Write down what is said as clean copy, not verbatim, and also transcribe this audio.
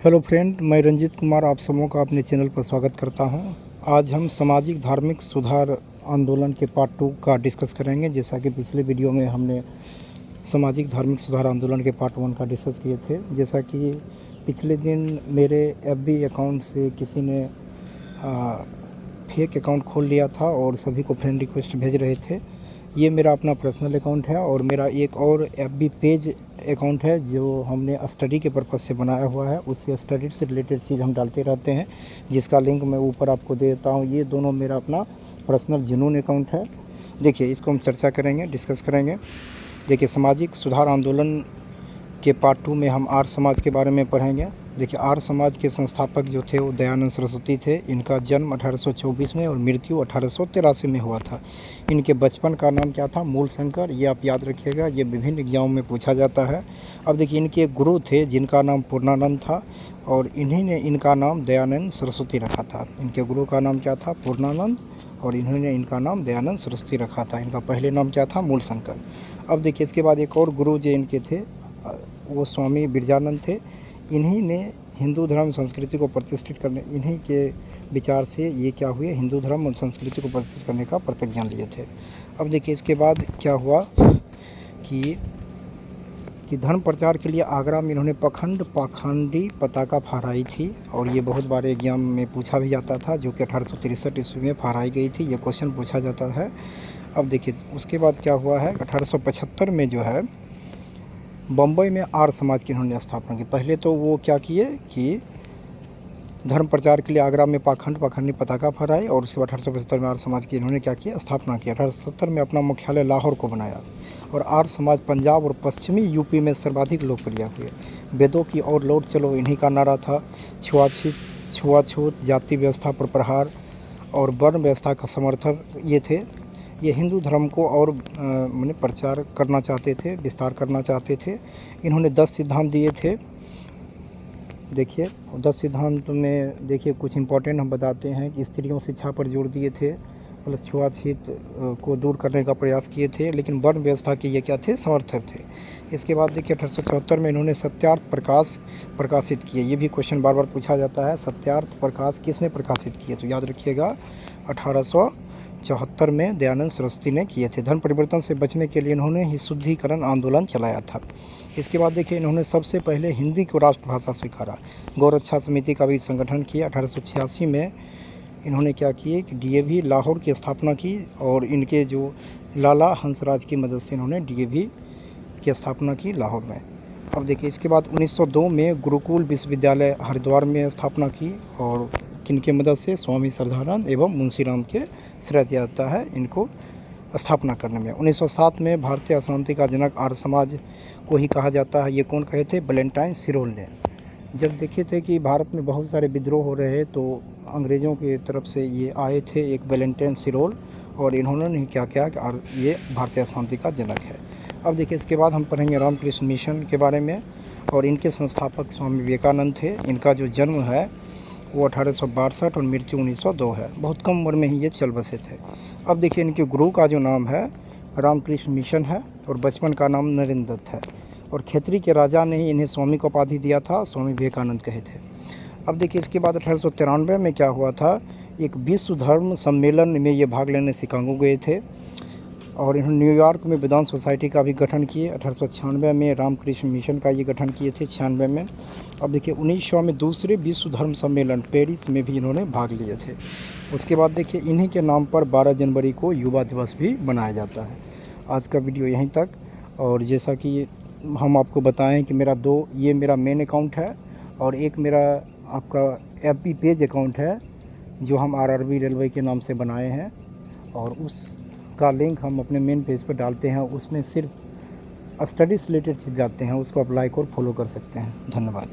Hello friend, मैं रंजीत कुमार आप सबों का अपने चैनल पर स्वागत करता हूं। आज हम सामाजिक धार्मिक सुधार आंदोलन के पार्ट 2 का डिस्कस करेंगे। जैसा कि पिछले वीडियो में हमने सामाजिक धार्मिक सुधार आंदोलन के पार्ट 1 का डिस्कस किए थे। जैसा कि पिछले दिन मेरे एफबी अकाउंट से किसी ने फेक अकाउंट खोल लिया था और सभी को फ्रेंड रिक्वेस्ट भेज रहे थे। ये मेरा अपना पर्सनल अकाउंट है और मेरा एक और एफबी पेज अकाउंट है जो हमने स्टडी के पर्पज़ से बनाया हुआ है। उससे स्टडी से रिलेटेड चीज़ हम डालते रहते हैं, जिसका लिंक मैं ऊपर आपको दे देता हूँ। ये दोनों मेरा अपना पर्सनल जुनून अकाउंट है। देखिए, इसको हम चर्चा करेंगे, डिस्कस करेंगे। देखिए, सामाजिक सुधार आंदोलन के पार्ट 2 में हम आर्य समाज के बारे में पढ़ेंगे। देखिए, आर्य समाज के संस्थापक जो थे वो दयानंद सरस्वती थे। इनका जन्म 1824 में और मृत्यु 1883 में हुआ था। इनके बचपन का नाम क्या था? मूलशंकर। ये आप याद रखिएगा, ये विभिन्न एग्जामों में पूछा जाता है। अब देखिए, इनके एक गुरु थे जिनका नाम पूर्णानंद था और इन्हीं ने इनका नाम दयानंद सरस्वती रखा था। इनके गुरु का नाम क्या था? पूर्णानंद, और इन्होंने इनका नाम दयानंद सरस्वती रखा था। इनका पहले नाम क्या था? मूलशंकर। अब देखिए, इसके बाद एक और गुरु जो इनके थे वो स्वामी बिरजानंद थे। इन्हीं ने हिंदू धर्म संस्कृति को प्रतिष्ठित करने, इन्हीं के विचार से ये क्या हुए, हिंदू धर्म और संस्कृति को प्रतिष्ठित करने का प्रतिज्ञा लिए थे। अब देखिए, इसके बाद क्या हुआ कि धर्म प्रचार के लिए आगरा में इन्होंने पाखंडी पताका फहराई थी और ये बहुत बार एग्जाम में पूछा भी जाता था, जो कि 1863 ईस्वी में फहराई गई थी। ये क्वेश्चन पूछा जाता है। अब देखिए, उसके बाद क्या हुआ है, 1875 में जो है बम्बई में आर्य समाज की इन्होंने स्थापना की। पहले तो वो क्या किए कि धर्म प्रचार के लिए आगरा में पाखंडी पताका फहराए और उसके बाद 1875 में आर्य समाज की इन्होंने क्या किया? स्थापना की। 1870 में अपना मुख्यालय लाहौर को बनाया और आर्य समाज पंजाब और पश्चिमी यूपी में सर्वाधिक लोकप्रिय हुए। वेदों की ओर लौट चलो इन्हीं का नारा था। छुआछूत, जाति व्यवस्था पर प्रहार और वर्ण व्यवस्था का समर्थन ये थे। ये हिंदू धर्म को और मैंने प्रचार करना चाहते थे, विस्तार करना चाहते थे। इन्होंने 10 सिद्धांत दिए थे। देखिए, 10 सिद्धांत में देखिए कुछ इम्पोर्टेंट हम बताते हैं कि स्त्रियों शिक्षा पर जोर दिए थे, प्लस छुआछूत को दूर करने का प्रयास किए थे, लेकिन वर्ण व्यवस्था के ये क्या थे? समर्थक थे। इसके बाद देखिए 1874 में इन्होंने सत्यार्थ प्रकाश प्रकाशित किए। ये भी क्वेश्चन बार बार पूछा जाता है, सत्यार्थ प्रकाश किसने प्रकाशित किए? तो याद रखिएगा 1874 में दयानंद सरस्वती ने किए थे। धर्म परिवर्तन से बचने के लिए इन्होंने ही शुद्धिकरण आंदोलन चलाया था। इसके बाद देखिए, इन्होंने सबसे पहले हिंदी को राष्ट्रभाषा स्वीकारा। गौरक्षा समिति का भी संगठन किया। 1886 में इन्होंने क्या किए कि डीएवी लाहौर की स्थापना की और इनके जो लाला हंसराज की मदद से इन्होंने डीएवी की स्थापना की लाहौर में। अब देखिए, इसके बाद 1902 में गुरुकुल विश्वविद्यालय हरिद्वार में स्थापना की और किनके मदद से? स्वामी श्रद्धानंद एवं मुंशीराम के श्रेय दिया जाता है इनको स्थापना करने में। 1907 में भारतीय अशांति का जनक आर्य समाज को ही कहा जाता है। ये कौन कहे थे? वैलेंटाइन सिरोल ने। जब देखे थे कि भारत में बहुत सारे विद्रोह हो रहे हैं तो अंग्रेज़ों की तरफ से ये आए थे एक वैलेंटाइन सिरोल, और इन्होंने क्या किया कि ये भारतीय अशांति का जनक है। अब देखिए, इसके बाद हम पढ़ेंगे रामकृष्ण मिशन के बारे में और इनके संस्थापक स्वामी विवेकानंद थे। इनका जो जन्म है वो 1862 और मृत्यु 1902 है। बहुत कम उम्र में ही ये चल बसे थे। अब देखिए, इनके गुरु का जो नाम है रामकृष्ण मिशन है और बचपन का नाम नरेंद्र दत्त है और खेतरी के राजा ने ही इन्हें स्वामी का उपाधि दिया था, स्वामी विवेकानंद कहे थे। अब देखिए, इसके बाद 1893 में क्या हुआ था, एक विश्व धर्म सम्मेलन में ये भाग लेने शिकागो गए थे और इन्होंने न्यूयॉर्क में वेदांत सोसाइटी का भी गठन किए। 1896 में रामकृष्ण मिशन का ये गठन किए थे, 96 में। अब देखिए, 1900 में दूसरे विश्व धर्म सम्मेलन पेरिस में भी इन्होंने भाग लिए थे। उसके बाद देखिए, इन्हीं के नाम पर 12 जनवरी को युवा दिवस भी मनाया जाता है। आज का वीडियो यहीं तक। और जैसा कि हम आपको बताएं कि ये मेरा मेन अकाउंट है और एक मेरा आपका एफबी पेज अकाउंट है जो हम आरआरबी रेलवे के नाम से बनाए हैं और उसका लिंक हम अपने मेन पेज पर डालते हैं। उसमें सिर्फ स्टडी से रिलेटेड चीज़ जाते हैं, उसको आप लाइक और फॉलो कर सकते हैं। धन्यवाद।